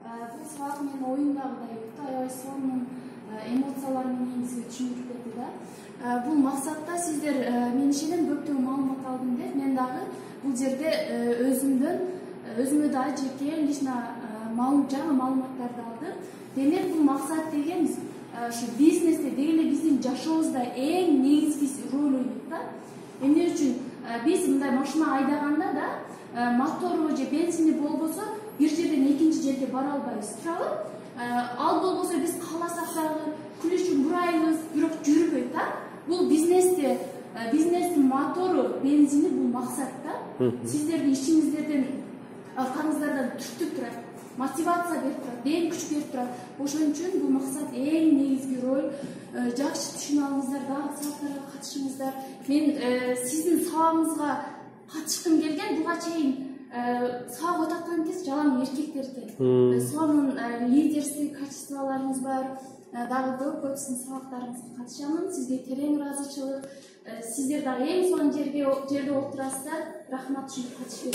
Бул сабак менин оюмдагыдай өтө аябай сонун эмоциялар менен бизге түшүндүрүп берди да. Бул максатта сиздер мен ишенем көптөгөн маалымат алдым деп, мен дагы бул жерде өзүмө дагы жеке лично жаңы маалыматтарды алдым. Демек бул максат дегенибиз ушу бизнесте деги эле биздин жашообузда эң негизги роль ойнойт да. Эмне үчүн биз мындай машина айдаганда да мотору же бензини болбосо бир жерден экинчи жерге бара албайбыз, туурабы? Ал болбосо биз кааласак дагы күлүчүн бурайбыз, бирок жүрбөйт да. Бул бизнестин мотору, бензини бул максат да. Сиздердин ишиңиздерден аркаңыздардан түртүп турат, мотивация берип турат, эң күч берип турат. Ошон үчүн бул максат эң негизги роль. Жакшы түшүнүп алыңыздар, дагы сабактарга катышыңыздар. Мен сиздин сабагыңызга катышкым келген, буга чейин сабак өтүп аткан кез жалаң эркектер экен. Сонун лидерский качестволоруңуз бар. Дагы көп сиздин сабактарыңызга катышамын. Сизге терең ыраазычылык. Сиздер дагы эң сонун жерде отурасыздар. Рахмат ушундай катышып